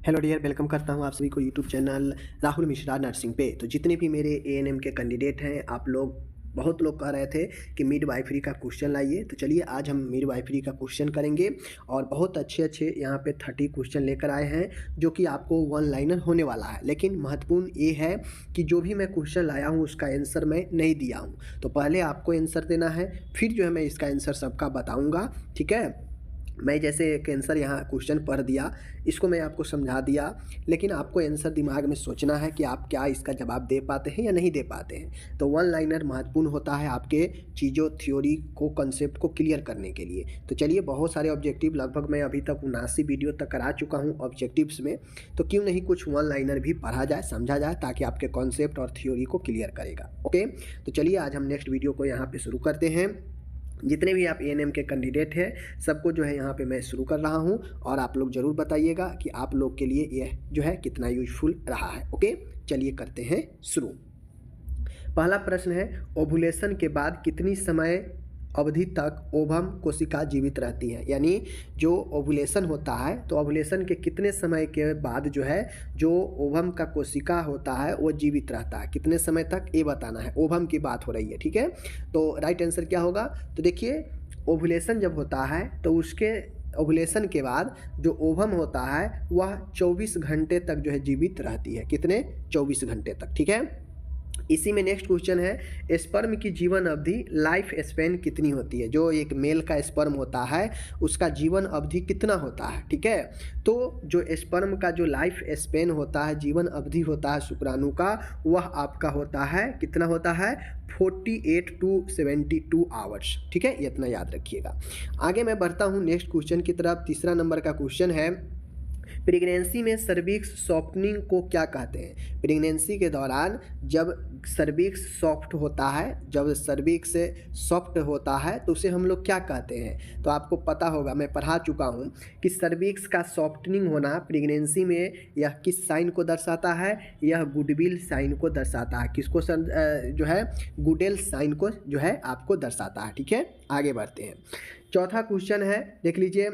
Hello dear, welcome करता हूँ आप सभी को YouTube channel Rahul Mishra nursing पे। तो जितने भी मेरे एएनएम के कैंडिडेट हैं, आप लोग बहुत लोग कह रहे थे कि मिडवाइफरी का क्वेश्चन लाइए। तो चलिए आज हम मिडवाइफरी का क्वेश्चन करेंगे और बहुत अच्छे अच्छे यहाँ पे 30 क्वेश्चन लेकर आए हैं जो कि आपको वन लाइनर होने वाला है। लेकिन महत्वपूर्ण ये है कि जो भी मैं क्वेश्चन लाया हूँ उसका आंसर मैं नहीं दिया हूँ, तो पहले आपको आंसर देना है, फिर जो है मैं इसका आंसर सबका बताऊँगा। ठीक है, मैं जैसे एक आंसर यहाँ क्वेश्चन पढ़ दिया, इसको मैं आपको समझा दिया, लेकिन आपको आंसर दिमाग में सोचना है कि आप क्या इसका जवाब दे पाते हैं या नहीं दे पाते हैं। तो वन लाइनर महत्वपूर्ण होता है आपके चीज़ों थ्योरी को, कंसेप्ट को क्लियर करने के लिए। तो चलिए, बहुत सारे ऑब्जेक्टिव लगभग मैं अभी तक 79 वीडियो तक करा चुका हूँ ऑब्जेक्टिव्स में, तो क्यों नहीं कुछ वन लाइनर भी पढ़ा जाए, समझा जाए, ताकि आपके कॉन्सेप्ट और थ्योरी को क्लियर करेगा। ओके, तो चलिए आज हम नेक्स्ट वीडियो को यहाँ पर शुरू करते हैं। जितने भी आप एएनएम के कैंडिडेट हैं सबको जो है यहाँ पे मैं शुरू कर रहा हूँ, और आप लोग ज़रूर बताइएगा कि आप लोग के लिए यह जो है कितना यूजफुल रहा है। ओके, चलिए करते हैं शुरू। पहला प्रश्न है, ओवुलेशन के बाद कितनी समय अवधि तक ओवम कोशिका जीवित रहती है। यानी जो ओवुलेशन होता है तो ओवुलेशन के कितने समय के बाद जो है जो ओवम का कोशिका होता है वो जीवित रहता है, कितने समय तक ये बताना है। ओवम की बात हो रही है, ठीक है। तो राइट आंसर क्या होगा, तो देखिए ओवुलेशन जब होता है तो उसके ओवुलेशन के बाद जो ओवम होता है वह 24 घंटे तक जो है जीवित रहती है। कितने? 24 घंटे तक, ठीक है। इसी में नेक्स्ट क्वेश्चन है, स्पर्म की जीवन अवधि लाइफ स्पैन कितनी होती है। जो एक मेल का स्पर्म होता है उसका जीवन अवधि कितना होता है, ठीक है। तो जो स्पर्म का जो लाइफ स्पैन होता है, जीवन अवधि होता है शुक्राणु का, वह आपका होता है, कितना होता है, 48 to 72 आवर्स, ठीक है। ये इतना याद रखिएगा। आगे मैं बढ़ता हूँ नेक्स्ट क्वेश्चन की तरफ। तीसरा नंबर का क्वेश्चन है, प्रेगनेंसी में सर्विक्स सॉफ्टनिंग को क्या कहते हैं। प्रेगनेंसी के दौरान जब सर्विक्स सॉफ्ट होता है, जब सर्विक्स सॉफ्ट होता है तो उसे हम लोग क्या कहते हैं। तो आपको पता होगा, मैं पढ़ा चुका हूँ कि सर्विक्स का सॉफ्टनिंग होना प्रेगनेंसी में यह किस साइन को दर्शाता है, यह गुडविल साइन को दर्शाता है। किसको जो है गुडेल साइन को जो है आपको दर्शाता है, ठीक है। आगे बढ़ते हैं। चौथा क्वेश्चन है, देख लीजिए,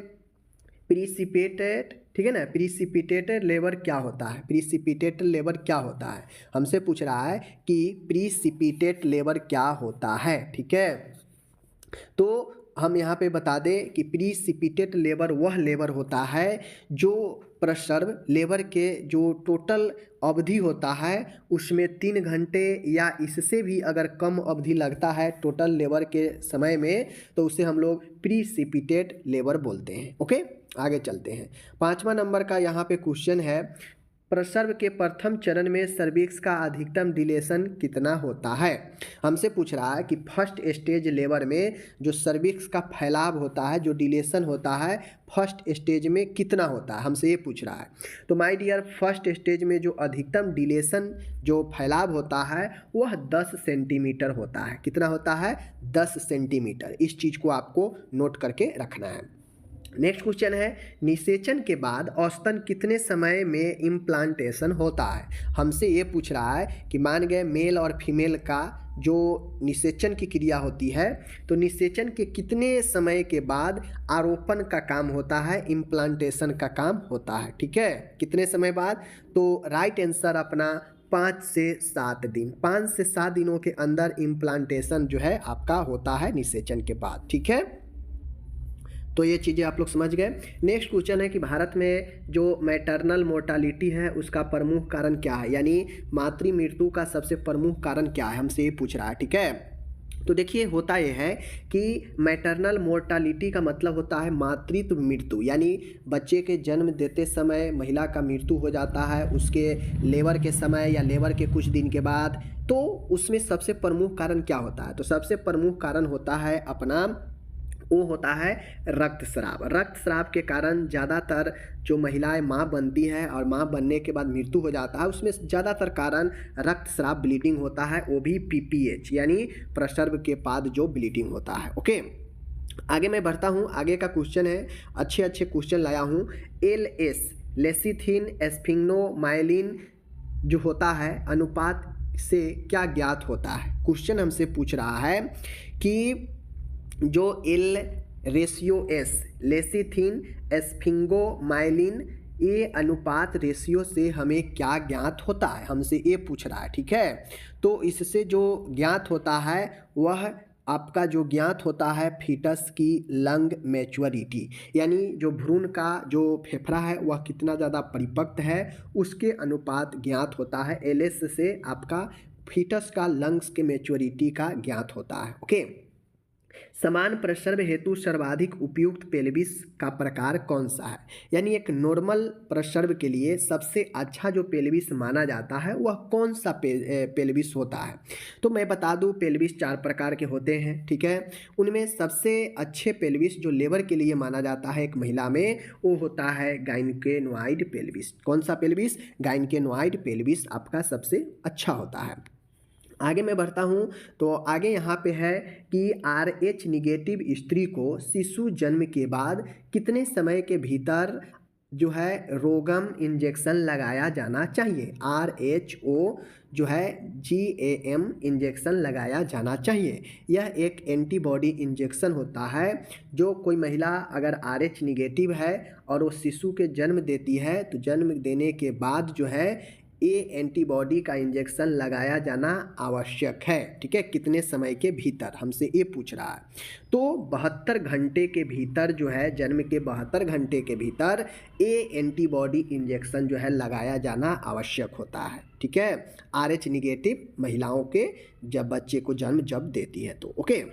प्रीसिपिटेट, ठीक है ना, प्रीसिपिटेटेड लेबर क्या होता है। प्रीसिपिटेटेड लेबर क्या होता है, हमसे पूछ रहा है कि प्रीसिपिटेट लेबर क्या होता है, ठीक है। तो हम यहाँ पे बता दें कि प्रीसिपिटेट लेबर वह लेबर होता है जो प्रसर्व लेबर के जो टोटल अवधि होता है उसमें 3 घंटे या इससे भी अगर कम अवधि लगता है टोटल लेबर के समय में, तो उसे हम लोग प्रीसिपिटेट लेबर बोलते हैं। ओके, आगे चलते हैं। 5वां नंबर का यहाँ पे क्वेश्चन है, प्रसर्व के प्रथम चरण में सर्विक्स का अधिकतम डिलेशन कितना होता है। हमसे पूछ रहा है कि फर्स्ट स्टेज लेबर में जो सर्विक्स का फैलाव होता है, जो डिलेशन होता है, फर्स्ट स्टेज में कितना होता है, हमसे ये पूछ रहा है। तो माय डियर, फर्स्ट स्टेज में जो अधिकतम डिलेशन, जो फैलाव होता है वह 10 सेंटीमीटर होता है। कितना होता है? 10 सेंटीमीटर। इस चीज़ को आपको नोट करके रखना है। नेक्स्ट क्वेश्चन है, निषेचन के बाद औसतन कितने समय में इम्प्लांटेशन होता है। हमसे ये पूछ रहा है कि मान गए मेल और फीमेल का जो निषेचन की क्रिया होती है, तो निषेचन के कितने समय के बाद आरोपण का काम होता है, इम्प्लांटेशन का काम होता है, ठीक है। कितने समय बाद, तो राइट आंसर अपना 5 से 7 दिन। 5 से 7 दिनों के अंदर इम्प्लांटेशन जो है आपका होता है निषेचन के बाद, ठीक है। तो ये चीज़ें आप लोग समझ गए। नेक्स्ट क्वेश्चन है कि भारत में जो मैटरनल मोर्टालिटी है उसका प्रमुख कारण क्या है, यानी मातृ मृत्यु का सबसे प्रमुख कारण क्या है, हमसे ये पूछ रहा है, ठीक है। तो देखिए, होता यह है कि मैटरनल मोर्टालिटी का मतलब होता है मातृत्व मृत्यु, यानी बच्चे के जन्म देते समय महिला का मृत्यु हो जाता है, उसके लेबर के समय या लेबर के कुछ दिन के बाद। तो उसमें सबसे प्रमुख कारण क्या होता है, तो सबसे प्रमुख कारण होता है अपना, वो होता है रक्तस्राव। रक्तस्राव के कारण ज़्यादातर जो महिलाएं माँ बनती हैं और माँ बनने के बाद मृत्यु हो जाता है, उसमें ज़्यादातर कारण रक्तस्राव ब्लीडिंग होता है, वो भी पीपीएच यानी प्रसर्व के बाद जो ब्लीडिंग होता है। ओके, आगे मैं बढ़ता हूँ। आगे का क्वेश्चन है, अच्छे अच्छे क्वेश्चन लाया हूँ। LS लेसिथिन एस्फिग्नोमाइलिन जो होता है अनुपात से क्या ज्ञात होता है। क्वेश्चन हमसे पूछ रहा है कि जो L रेशियो S लेसिथिन एस्फिग्नोमाइलिन ए अनुपात रेशियो से हमें क्या ज्ञात होता है, हमसे ये पूछ रहा है। ठीक है, तो इससे जो ज्ञात होता है वह आपका जो ज्ञात होता है फीटस की लंग मैच्योरिटी, यानी जो भ्रूण का जो फेफड़ा है वह कितना ज़्यादा परिपक्व है उसके अनुपात ज्ञात होता है। एलएस से आपका फीटस का लंग्स के मैच्योरिटी का ज्ञात होता है। ओके, समान प्रसर्व हेतु सर्वाधिक उपयुक्त पेल्विस का प्रकार कौन सा है, यानी एक नॉर्मल प्रसर्व के लिए सबसे अच्छा जो पेल्विस माना जाता है वह कौन सा पेल्विस होता है। तो मैं बता दूं पेल्विस 4 प्रकार के होते हैं। ठीक है, उनमें सबसे अच्छे पेल्विस जो लेबर के लिए माना जाता है एक महिला में वो होता है गाइनकेनोइड पेल्विस। कौन सा पेल्विस? गाइनकेनोइड पेल्विस आपका सबसे अच्छा होता है। आगे मैं बढ़ता हूँ तो आगे यहाँ पे है कि RH निगेटिव स्त्री को शिशु जन्म के बाद कितने समय के भीतर जो है रोगम इंजेक्शन लगाया जाना चाहिए। RHO जो है GAM इंजेक्शन लगाया जाना चाहिए। यह एक एंटीबॉडी इंजेक्शन होता है। जो कोई महिला अगर RH निगेटिव है और वो शिशु के जन्म देती है तो जन्म देने के बाद जो है ये एंटीबॉडी का इंजेक्शन लगाया जाना आवश्यक है। ठीक है, कितने समय के भीतर, हमसे ये पूछ रहा है। तो 72 घंटे के भीतर जो है, जन्म के 72 घंटे के भीतर ये एंटीबॉडी इंजेक्शन जो है लगाया जाना आवश्यक होता है। ठीक है, RH निगेटिव महिलाओं के जब बच्चे को जन्म जब देती है तो। ओके,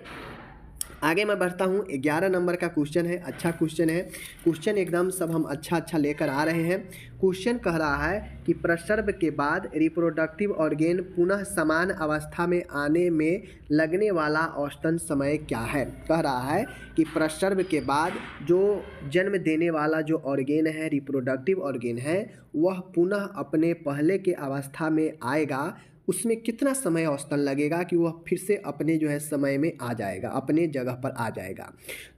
आगे मैं बढ़ता हूँ। 11 नंबर का क्वेश्चन है, अच्छा क्वेश्चन है। क्वेश्चन एकदम सब हम अच्छा लेकर आ रहे हैं। क्वेश्चन कह रहा है कि प्रसव के बाद रिप्रोडक्टिव ऑर्गेन पुनः समान अवस्था में आने में लगने वाला औसतन समय क्या है। कह रहा है कि प्रसव के बाद जो जन्म देने वाला जो ऑर्गेन है, रिप्रोडक्टिव ऑर्गेन है, वह पुनः अपने पहले के अवस्था में आएगा, उसमें कितना समय औसतन लगेगा कि वह फिर से अपने जो है समय में आ जाएगा, अपने जगह पर आ जाएगा।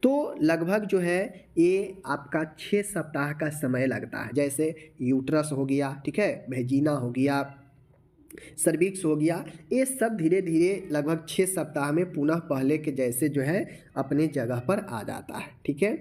तो लगभग जो है ये आपका 6 सप्ताह का समय लगता है। जैसे यूट्रस हो गया, ठीक है, वेजिना हो गया, सर्विक्स हो गया, ये सब धीरे धीरे लगभग 6 सप्ताह में पुनः पहले के जैसे जो है अपने जगह पर आ जाता है। ठीक है,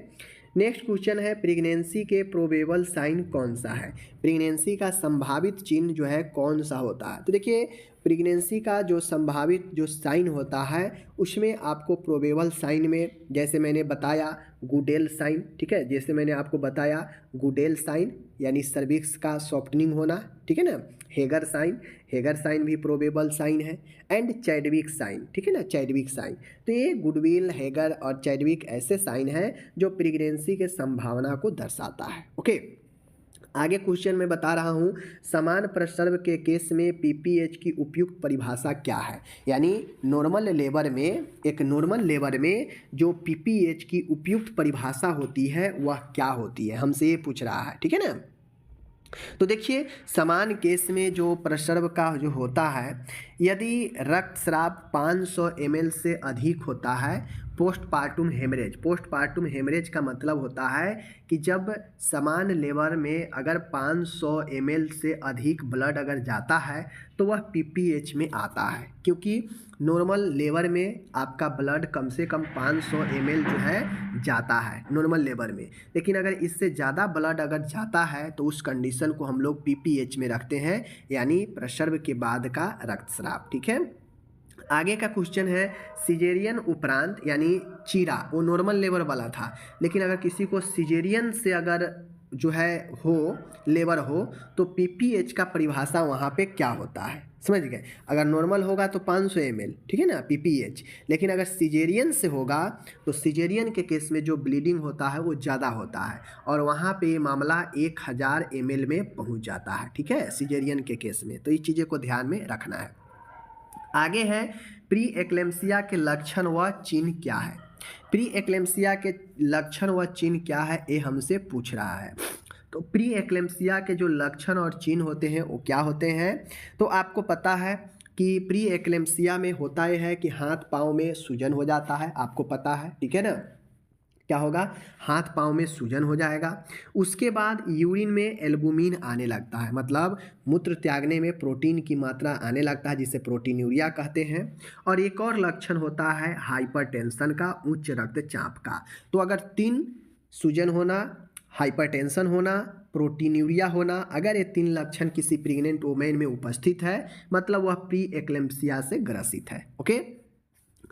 नेक्स्ट क्वेश्चन है प्रेगनेंसी के प्रोबेबल साइन कौन सा है। प्रेगनेंसी का संभावित चिन्ह जो है कौन सा होता है। तो देखिए प्रेगनेंसी का जो संभावित जो साइन होता है उसमें आपको प्रोबेबल साइन में जैसे मैंने बताया गुडेल साइन, ठीक है, जैसे मैंने आपको बताया गुडेल साइन यानी सर्विक्स का सॉफ्टनिंग होना, ठीक है ना। हेगर साइन भी प्रोबेबल साइन है एंड चैडविक साइन, ठीक है ना, चैडविक साइन। तो ये गुडविल, हेगर और चैडविक ऐसे साइन हैं जो प्रेगनेंसी के संभावना को दर्शाता है। ओके, आगे क्वेश्चन में बता रहा हूँ समान प्रसव के केस में PPH की उपयुक्त परिभाषा क्या है। यानी नॉर्मल लेबर में, एक नॉर्मल लेबर में जो PPH की उपयुक्त परिभाषा होती है वह क्या होती है, हमसे ये पूछ रहा है। ठीक है ना, तो देखिए समान केस में जो प्रसव का जो होता है, यदि रक्तस्राव 500 ml से अधिक होता है, पोस्टपार्टम हेमरेज का मतलब होता है कि जब समान लेबर में अगर 500 ml से अधिक ब्लड अगर जाता है तो वह PPH में आता है, क्योंकि नॉर्मल लेबर में आपका ब्लड कम से कम 500 ml जो है जाता है नॉर्मल लेबर में। लेकिन अगर इससे ज़्यादा ब्लड अगर जाता है तो उस कंडीशन को हम लोग PPH में रखते हैं, यानी प्रसव के बाद का रक्तस्राव। ठीक है, आगे का क्वेश्चन है सिजेरियन उपरांत, यानी चीरा वो नॉर्मल लेबर वाला था, लेकिन अगर किसी को सिजेरियन से अगर जो है हो लेबर हो तो PPH का परिभाषा वहाँ पे क्या होता है, समझ गए। अगर नॉर्मल होगा तो 500 ml, ठीक है ना, PPH, लेकिन अगर सिजेरियन से होगा तो सिजेरियन के केस में जो ब्लीडिंग होता है वो ज़्यादा होता है और वहाँ पे ये मामला 1000 ml में पहुँच जाता है। ठीक है, सिजेरियन के केस में, तो ये चीज़ें को ध्यान में रखना है। आगे है प्री एक्लेम्सिया के लक्षण व चिन्ह क्या है। प्री एक्लेम्सिया के लक्षण व चिन्ह क्या है ये हमसे पूछ रहा है। तो प्री एक्लेम्सिया के जो लक्षण और चिन्ह होते हैं वो क्या होते हैं, तो आपको पता है कि प्री एक्लेम्सिया में होता यह है कि हाथ पाँव में सूजन हो जाता है, आपको पता है, ठीक है ना, क्या होगा, हाथ पाँव में सूजन हो जाएगा। उसके बाद यूरिन में एल्बुमिन आने लगता है, मतलब मूत्र त्यागने में प्रोटीन की मात्रा आने लगता है, जिसे प्रोटीनूरिया कहते हैं। और एक और लक्षण होता है हाइपरटेंशन का, उच्च रक्तचाप का। तो अगर 3 सूजन होना, हाइपरटेंशन होना, प्रोटीन्यूरिया होना। अगर ये 3 लक्षण किसी प्रेग्नेंट वुमेन में उपस्थित है मतलब वह प्री एक्लेम्पसिया से ग्रसित है। ओके,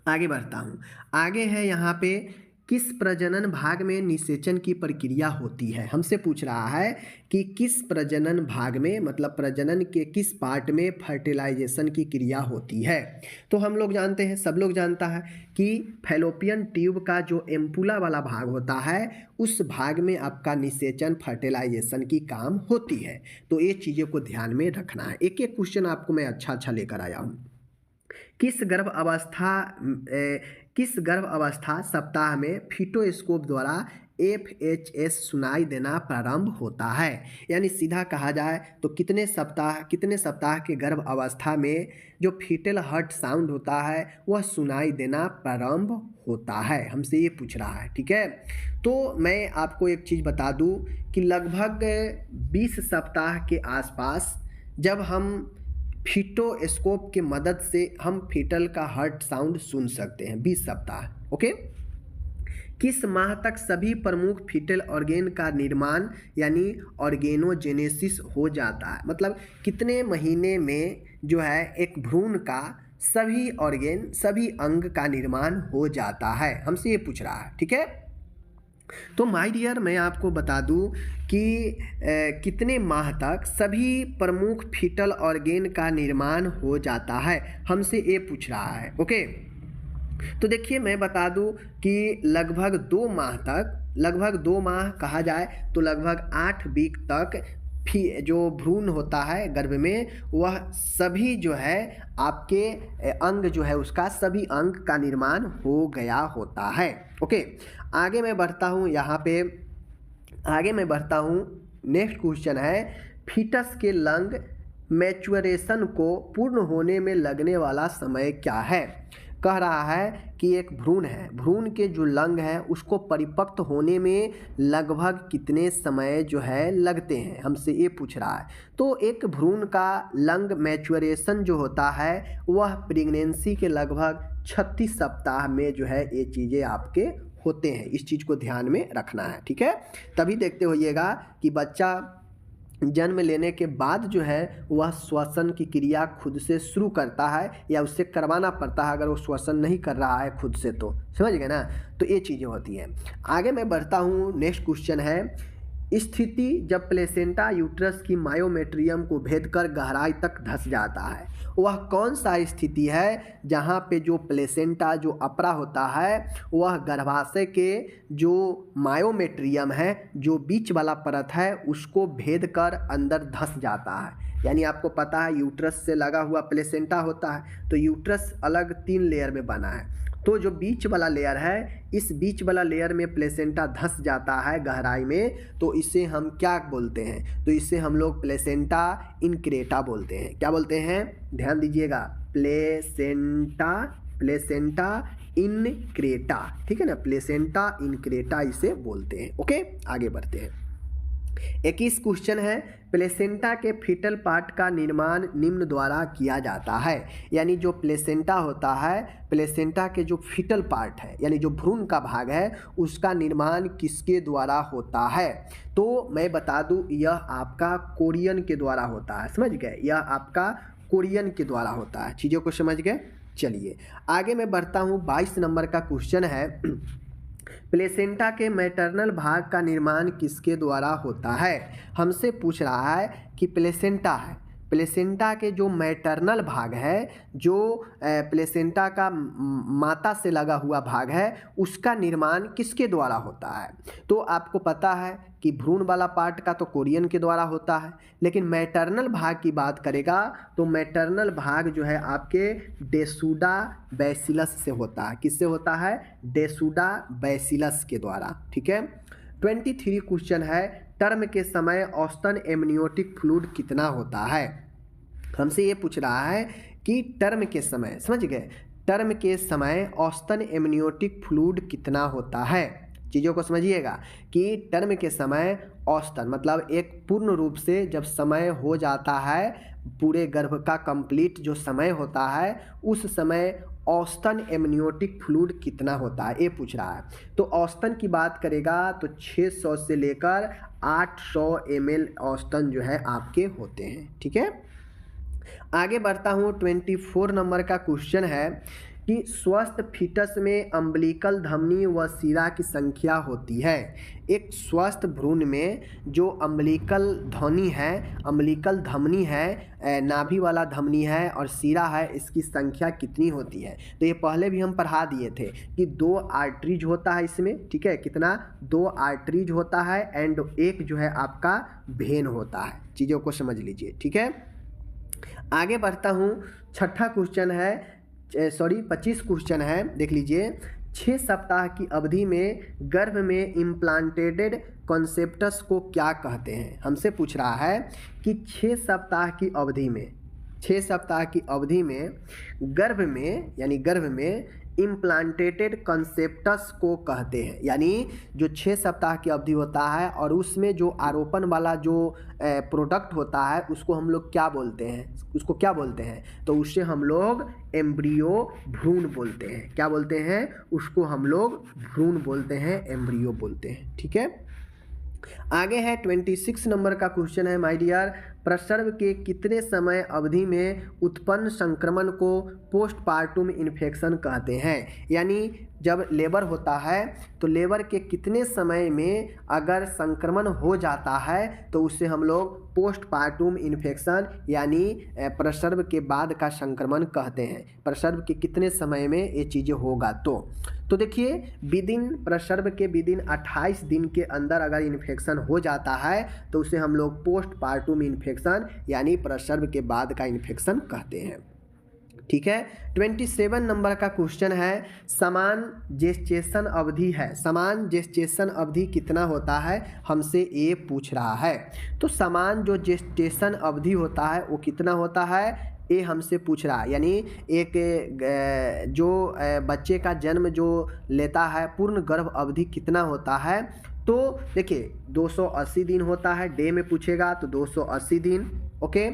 आगे बढ़ता हूँ। आगे है यहाँ पे किस प्रजनन भाग में निषेचन की प्रक्रिया होती है। हमसे पूछ रहा है कि किस प्रजनन भाग में मतलब प्रजनन के किस पार्ट में फर्टिलाइजेशन की क्रिया होती है। तो हम लोग जानते हैं, सब लोग जानता है कि फैलोपियन ट्यूब का जो एम्पुला वाला भाग होता है उस भाग में आपका निषेचन फर्टिलाइजेशन की काम होती है। तो ये चीज़ों को ध्यान में रखना है। एक एक क्वेश्चन आपको मैं अच्छा लेकर आया हूँ। किस गर्भ अवस्था सप्ताह में फीटोस्कोप द्वारा FHS सुनाई देना प्रारंभ होता है। यानी सीधा कहा जाए तो कितने सप्ताह के गर्भ अवस्था में जो फीटल हार्ट साउंड होता है वह सुनाई देना प्रारंभ होता है। हमसे ये पूछ रहा है, ठीक है। तो मैं आपको एक चीज़ बता दूं कि लगभग 20 सप्ताह के आसपास जब हम फीटोस्कोप के मदद से हम फीटल का हार्ट साउंड सुन सकते हैं। 20 सप्ताह। ओके, किस माह तक सभी प्रमुख फीटल ऑर्गेन का निर्माण यानी ऑर्गेनोजेनेसिस हो जाता है। मतलब कितने महीने में जो है एक भ्रूण का सभी ऑर्गेन सभी अंग का निर्माण हो जाता है। हमसे ये पूछ रहा है, ठीक है। तो माय डियर मैं आपको बता दूं कि कितने माह तक सभी प्रमुख फीटल ऑर्गेन का निर्माण हो जाता है, हमसे ये पूछ रहा है। ओके, तो देखिए मैं बता दूं कि लगभग 2 माह कहा जाए तो लगभग 8 वीक तक जो भ्रूण होता है गर्भ में वह सभी जो है आपके अंग जो है उसका सभी अंग का निर्माण हो गया होता है। ओके, आगे मैं बढ़ता हूँ। नेक्स्ट क्वेश्चन है फीटस के लंग मैच्योरेशन को पूर्ण होने में लगने वाला समय क्या है। कह रहा है कि एक भ्रूण है, भ्रूण के जो लंग है उसको परिपक्व होने में लगभग कितने समय जो है लगते हैं, हमसे ये पूछ रहा है। तो एक भ्रूण का लंग मैच्योरेशन जो होता है वह प्रेगनेंसी के लगभग 36 सप्ताह में जो है ये चीज़ें आपके होते हैं। इस चीज़ को ध्यान में रखना है, ठीक है। तभी देखते होइएगा कि बच्चा जन्म लेने के बाद जो है वह श्वसन की क्रिया खुद से शुरू करता है या उससे करवाना पड़ता है। अगर वो श्वसन नहीं कर रहा है खुद से तो समझ गए ना। तो ये चीज़ें होती हैं। आगे मैं बढ़ता हूँ। नेक्स्ट क्वेश्चन है स्थिति जब प्लेसेंटा यूट्रस की मायोमेट्रियम को भेद कर गहराई तक धंस जाता है, वह कौन सा स्थिति है जहाँ पे जो प्लेसेंटा जो अपरा होता है वह गर्भाशय के जो मायोमेट्रियम है जो बीच वाला परत है उसको भेद कर अंदर धंस जाता है। यानी आपको पता है यूट्रस से लगा हुआ प्लेसेंटा होता है, तो यूट्रस अलग 3 लेयर में बना है। तो जो बीच वाला लेयर है इस बीच वाला लेयर में प्लेसेंटा धंस जाता है गहराई में, तो इसे हम क्या बोलते हैं, तो इसे हम लोग प्लेसेंटा इनक्रेटा बोलते हैं। क्या बोलते हैं, ध्यान दीजिएगा, प्लेसेंटा इनक्रेटा, ठीक है ना, प्लेसेंटा इनक्रेटा इसे बोलते हैं। ओके, आगे बढ़ते हैं। 21 क्वेश्चन है प्लेसेंटा के फीटल पार्ट का निर्माण निम्न द्वारा किया जाता है। यानी जो प्लेसेंटा होता है, प्लेसेंटा के जो फीटल पार्ट है यानी जो भ्रूण का भाग है उसका निर्माण किसके द्वारा होता है। तो मैं बता दूं यह आपका कोरियन के द्वारा होता है। समझ गए, यह आपका कोरियन के द्वारा होता है। चीज़ों को समझ गए। चलिए आगे मैं बढ़ता हूँ। 22 नंबर का क्वेश्चन है प्लेसेंटा के मैटरनल भाग का निर्माण किसके द्वारा होता है। हमसे पूछ रहा है कि प्लेसेंटा के जो मैटरनल भाग है, जो प्लेसेंटा का माता से लगा हुआ भाग है, उसका निर्माण किसके द्वारा होता है। तो आपको पता है कि भ्रूण वाला पार्ट का तो कोरियन के द्वारा होता है, लेकिन मैटरनल भाग की बात करेगा तो मैटरनल भाग जो है आपके डेसुडा बैसिलस से होता है। किससे होता है, डेसुडा बैसिलस के द्वारा, ठीक है। 23 क्वेश्चन है टर्म के समय औसतन एमनियोटिक फ्लूइड कितना होता है। हमसे ये पूछ रहा है कि टर्म के समय, समझ गए, टर्म के समय औसतन एमनियोटिक फ्लूइड कितना होता है। चीज़ों को समझिएगा कि टर्म के समय औसतन मतलब एक पूर्ण रूप से जब समय हो जाता है, पूरे गर्भ का कंप्लीट जो समय होता है उस समय औसतन एमनियोटिक फ्लूइड कितना होता है, ये पूछ रहा है। तो औसतन की बात करेगा तो 600 से लेकर 800 ml औसतन जो है आपके होते हैं। ठीक है, आगे बढ़ता हूँ। 24 नंबर का क्वेश्चन है कि स्वस्थ फीटस में अम्बिलिकल धमनी व सिरा की संख्या होती है। एक स्वस्थ भ्रूण में जो अम्बिलिकल धमनी है, नाभि वाला धमनी है और सिरा है, इसकी संख्या कितनी होती है। तो ये पहले भी हम पढ़ा दिए थे कि 2 आर्टरीज होता है इसमें। ठीक है, कितना, 2 आर्टरीज होता है एंड एक जो है आपका भेन होता है। चीज़ों को समझ लीजिए। ठीक है, आगे बढ़ता हूँ। छठा क्वेश्चन है, 25 क्वेश्चन है, देख लीजिए। 6 सप्ताह की अवधि में गर्भ में इम्प्लांटेड कॉन्सेप्टस को क्या कहते हैं। हमसे पूछ रहा है कि 6 सप्ताह की अवधि में गर्भ में इम्प्लांटेटेड कॉन्सेप्टस को कहते हैं। यानी जो 6 सप्ताह की अवधि होता है और उसमें जो आरोपण वाला जो प्रोडक्ट होता है उसको हम लोग क्या बोलते हैं, तो उससे हम लोग एम्ब्रियो भ्रूण बोलते हैं। क्या बोलते हैं, उसको हम लोग भ्रूण बोलते हैं, एम्ब्रियो बोलते हैं। ठीक है, आगे है 26 नंबर का क्वेश्चन है माय डियर। प्रसव के कितने समय अवधि में उत्पन्न संक्रमण को पोस्टपार्टम इन्फेक्शन कहते हैं। यानी जब लेबर होता है तो लेबर के कितने समय में अगर संक्रमण हो जाता है तो उससे हम लोग पोस्टपार्टम इन्फेक्शन यानी प्रसव के बाद का संक्रमण कहते हैं। प्रसव के कितने समय में ये चीज़ें होगा तो देखिए, प्रसव के विदिन 28 दिन के अंदर अगर इन्फेक्शन हो जाता है तो उसे हम लोग पोस्टपार्टम इन्फेक्शन यानी प्रसव के बाद का इन्फेक्शन कहते हैं। ठीक है, 27 नंबर का क्वेश्चन है, समान जेस्टेशन अवधि कितना होता है, हमसे ये पूछ रहा है। तो समान जो जेस्टेशन अवधि होता है वो कितना होता है, ये हमसे पूछ रहा है। यानी एक जो बच्चे का जन्म जो लेता है पूर्ण गर्भ अवधि कितना होता है। तो देखिए 280 दिन होता है, डे में पूछेगा तो 280 दिन। ओके,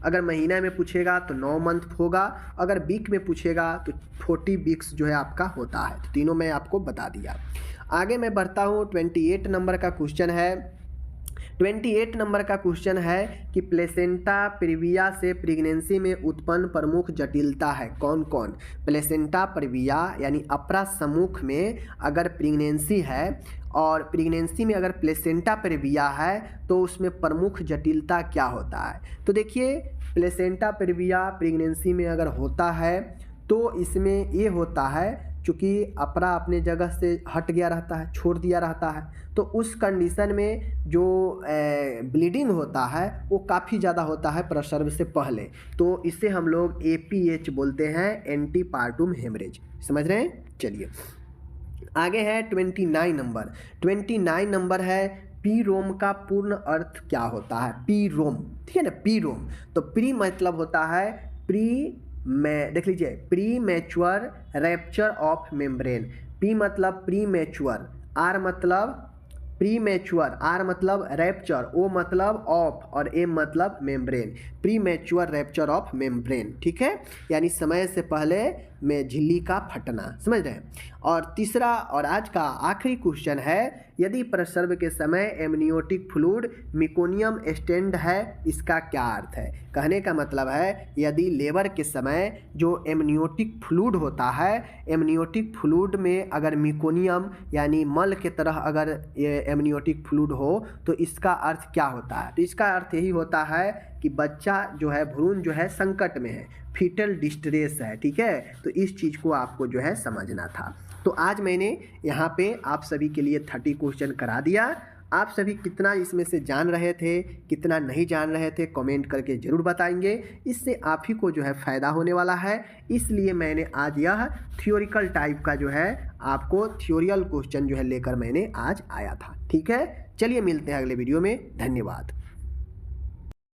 अगर महीना में पूछेगा तो 9 मंथ होगा, अगर वीक में पूछेगा तो 40 वीक्स जो है आपका होता है। तो तीनों मैं आपको बता दिया। आगे मैं बढ़ता हूँ। 28 नंबर का क्वेश्चन है कि प्लेसेंटा प्रीविया से प्रेगनेंसी में उत्पन्न प्रमुख जटिलता है कौन कौन। प्लेसेंटा प्रीविया यानी अपरा सम्मुख में अगर प्रेगनेंसी है और प्रेगनेंसी में अगर प्लेसेंटा प्रीविया है तो उसमें प्रमुख जटिलता क्या होता है। तो देखिए, प्लेसेंटा प्रीविया प्रेगनेंसी में अगर होता है तो इसमें ये होता है चूँकि अपरा अपने जगह से हट गया रहता है, छोड़ दिया रहता है, तो उस कंडीशन में जो ब्लीडिंग होता है वो काफ़ी ज़्यादा होता है प्रसव से पहले। तो इसे हम लोग APH बोलते हैं, एंटीपार्टम हेमरेज। समझ रहे हैं। चलिए आगे है 29 नंबर है, पीरोम का पूर्ण अर्थ क्या होता है। पीरोम, ठीक है ना, पीरोम। तो प्री मतलब होता है देख लीजिए, pre mature rapture of membrane. P मतलब प्री मैच्योर, आर मतलब रैप्चर, ओ मतलब ऑफ और एम मतलब membrane. Pre mature rapture of membrane. ठीक है, यानी समय से पहले में झिल्ली का फटना। समझ रहे हैं। और तीसरा और आज का आखिरी क्वेश्चन है, यदि प्रसव के समय एमनियोटिक फ्लूइड मेकोनियम स्टेंड है, इसका क्या अर्थ है। कहने का मतलब है यदि लेबर के समय जो एमनियोटिक फ्लूइड होता है, एमनियोटिक फ्लूइड में अगर मेकोनियम यानी मल के तरह अगर ये एमनियोटिक फ्लूइड हो तो इसका अर्थ क्या होता है। तो इसका अर्थ यही होता है कि बच्चा जो है, भ्रूण जो है संकट में है, फीटल डिस्ट्रेस है। ठीक है, तो इस चीज़ को आपको जो है समझना था। तो आज मैंने यहाँ पे आप सभी के लिए 30 क्वेश्चन करा दिया। आप सभी कितना इसमें से जान रहे थे, कितना नहीं जान रहे थे, कमेंट करके ज़रूर बताएंगे। इससे आप ही को जो है फ़ायदा होने वाला है। इसलिए मैंने आज यह थ्योरिकल टाइप का जो है आपको थ्योरियल क्वेश्चन जो है लेकर मैंने आज आया था। ठीक है, चलिए मिलते हैं अगले वीडियो में। धन्यवाद।